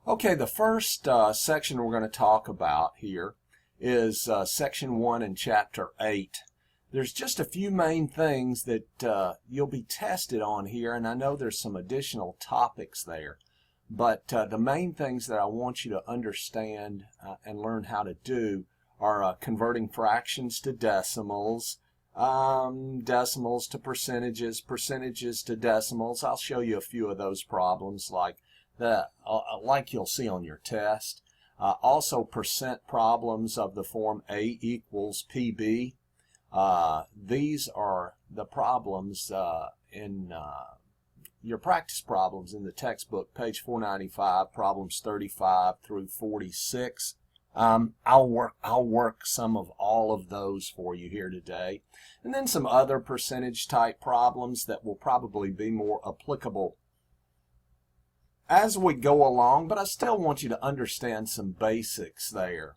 Okay, the first section we're going to talk about here is Section 1 in Chapter 8. There's just a few main things that you'll be tested on here, and I know there's some additional topics there. But the main things that I want you to understand and learn how to do are converting fractions to decimals, decimals to percentages, percentages to decimals. I'll show you a few of those problems like you'll see on your test. Also percent problems of the form A equals PB. These are the problems in your practice problems in the textbook, page 495, problems 35 through 46. I'll work some of all of those for you here today. And then some other percentage type problems that will probably be more applicable as we go along, but I still want you to understand some basics there.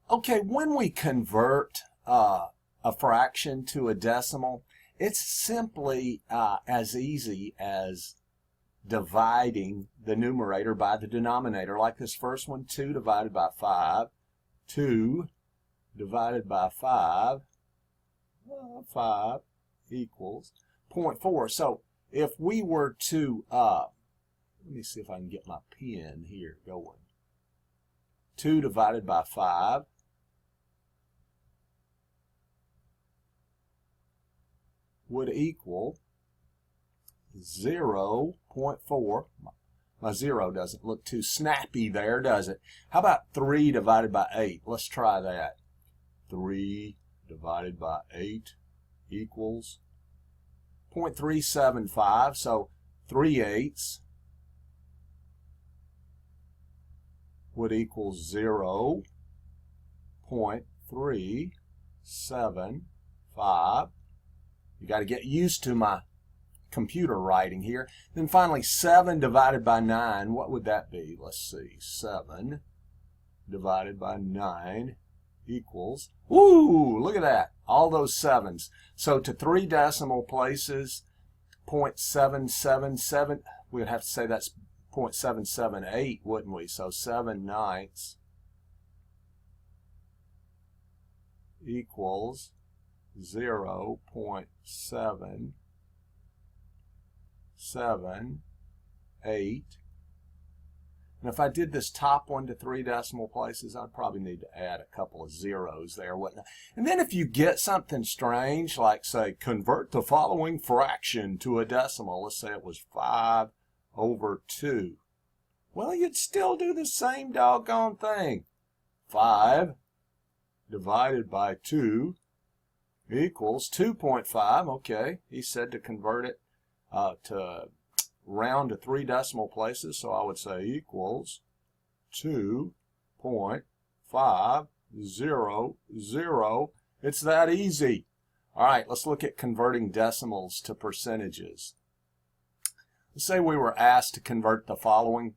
Okay, when we convert a fraction to a decimal, it's simply as easy as dividing the numerator by the denominator, like this first one, 2 divided by 5. 2 divided by 5, 5 equals 0.4. So if we were to, let me see if I can get my pen here going. 2 divided by 5 would equal 0.4. My 0 doesn't look too snappy there, does it? How about 3 divided by 8? Let's try that. 3 divided by 8 equals 0.375, so 3/8 would equal 0.375. You got to get used to my computer writing here. Then finally, 7 divided by 9, what would that be? Let's see, 7 divided by 9 equals, ooh, look at that, all those 7s. So to 3 decimal places, 0.777, we would have to say that's 0.778, wouldn't we? So 7/9 equals 0.778. And if I did this top one to 3 decimal places, I'd probably need to add a couple of zeros there, wouldn't I? And then if you get something strange, like say, convert the following fraction to a decimal, let's say it was 5/2. Well, you'd still do the same doggone thing. 5 divided by 2 equals 2.5. Okay, he said to convert it to round to 3 decimal places, so I would say equals 2.500. It's that easy. All right, let's look at converting decimals to percentages. Let's say we were asked to convert the following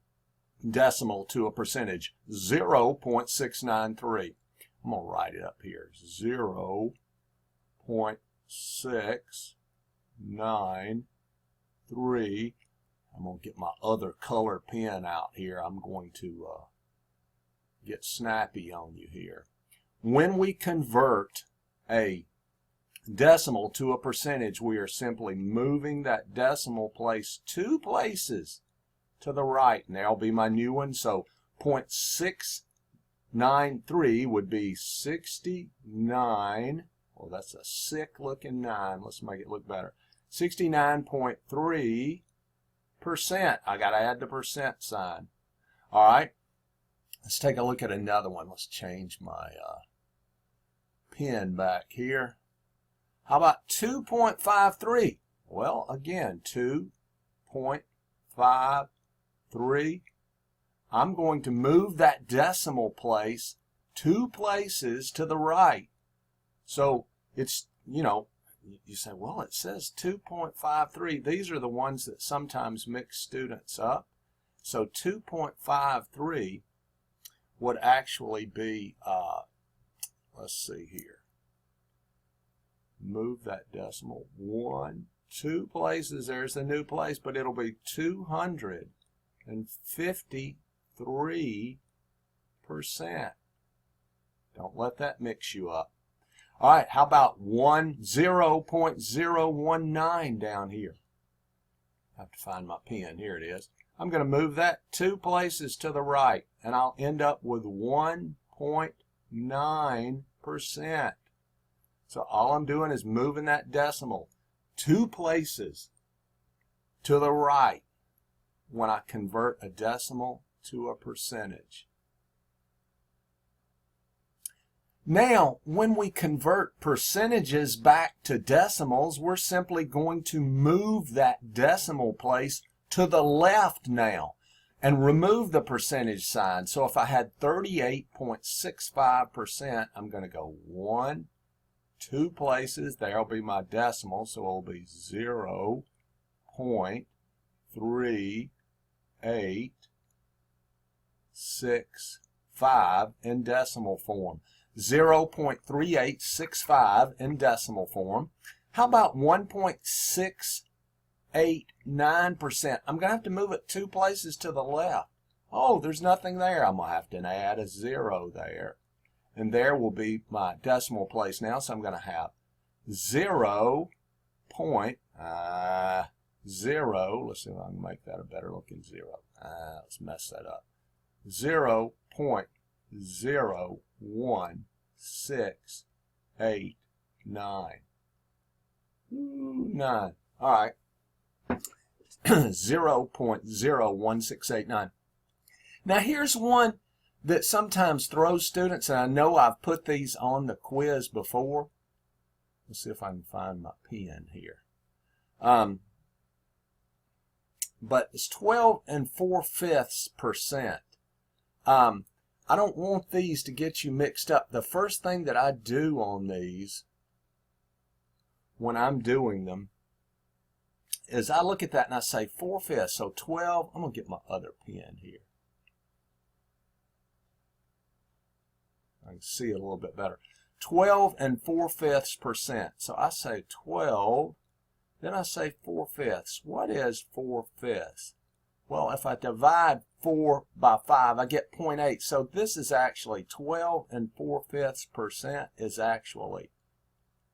decimal to a percentage, 0.693. I'm going to write it up here, 0.693. I'm going to get my other color pen out here. I'm going to get snappy on you here. When we convert a decimal to a percentage, we are simply moving that decimal place 2 places to the right. And that'll be my new one. So 0.693 would be 69. Well, that's a sick looking 9. Let's make it look better. 69.3%. I got to add the percent sign. All right. Let's take a look at another one. Let's change my pen back here. How about 2.53? Well, again, 2.53. I'm going to move that decimal place 2 places to the right. So it's, you say, well, it says 2.53. These are the ones that sometimes mix students up. So 2.53 would actually be, let's see here. Move that decimal 1, 2 places. There's the new place, but it'll be 200. 0.053%. Don't let that mix you up. All right, how about 0.019 down here? I have to find my pen. Here it is. I'm going to move that 2 places to the right, and I'll end up with 1.9%. So all I'm doing is moving that decimal 2 places to the right when I convert a decimal to a percentage. Now, when we convert percentages back to decimals, we're simply going to move that decimal place to the left now and remove the percentage sign. So if I had 38.65%, I'm going to go 1, 2 places. There'll be my decimal, so it'll be 0.3865 in decimal form. 0.3865 in decimal form. How about 1.689%? I'm going to have to move it 2 places to the left. Oh, there's nothing there. I'm going to have to add a 0 there. And there will be my decimal place now. So I'm going to have 0.0. Let's see if I can make that a better looking 0. Let's mess that up. 0.01689. 9. All right. 0.01689. Now here's one that sometimes throws students, and I know I've put these on the quiz before. Let's see if I can find my pen here. But it's 12 4/5%. I don't want these to get you mixed up. The first thing that I do on these when I'm doing them is I look at that and I say 4/5. So 12, I'm going to get my other pen here. I can see it a little bit better. 12 4/5%. So I say 12, then I say 4/5. What is 4/5? Well, if I divide 4 by 5, I get 0.8. So this is actually 12 4/5% is actually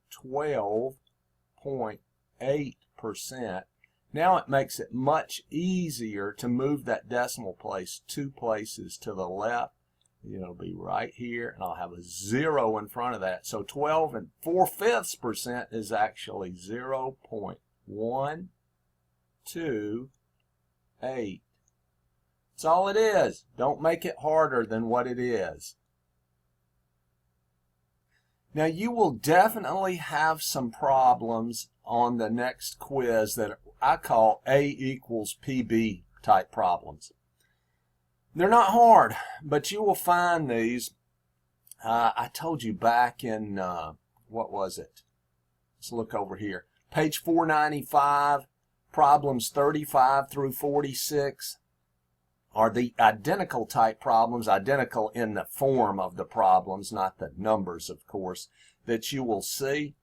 12.8%. Now it makes it much easier to move that decimal place 2 places to the left. It'll be right here, and I'll have a 0 in front of that. So 12 4/5% is actually 0.128. That's all it is. Don't make it harder than what it is. Now you will definitely have some problems on the next quiz that I call A equals PB type problems. They're not hard, but you will find these. I told you back in, what was it? Let's look over here. Page 495, problems 35 through 46 are the identical type problems, identical in the form of the problems, not the numbers, of course, that you will see.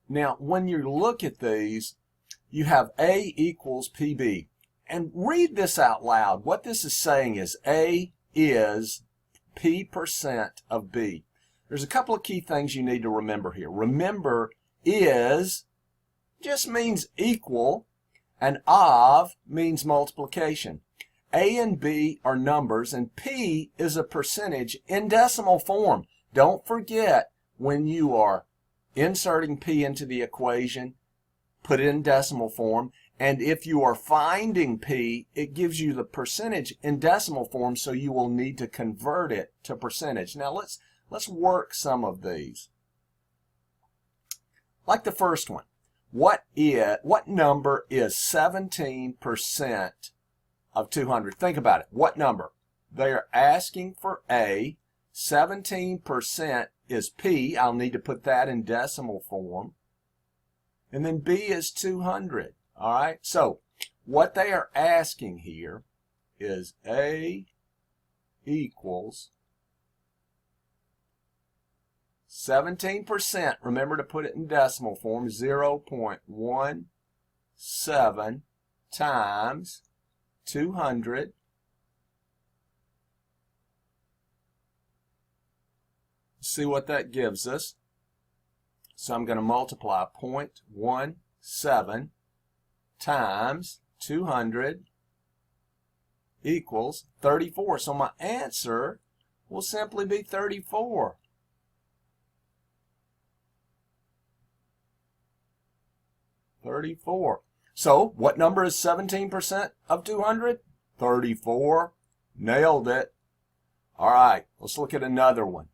Now, when you look at these, you have A equals PB. And read this out loud. What this is saying is A is P% of B. There's a couple of key things you need to remember here. Remember, is just means equal, and of means multiplication. A and B are numbers, and P is a percentage in decimal form. Don't forget, when you are inserting P into the equation, put it in decimal form, and if you are finding P, it gives you the percentage in decimal form, so you will need to convert it to percentage. Now let's work some of these. Like the first one. What number is 17% of 200? Think about it. What number? They are asking for A. 17% is P. I'll need to put that in decimal form. And then B is 200. All right? So what they are asking here is A equals 17%. Remember to put it in decimal form, 0.128. 7 times 200 see what that gives us. So I'm going to multiply 0.17 times 200 equals 34. So my answer will simply be 34. So what number is 17% of 200? 34. Nailed it. All right, let's look at another one.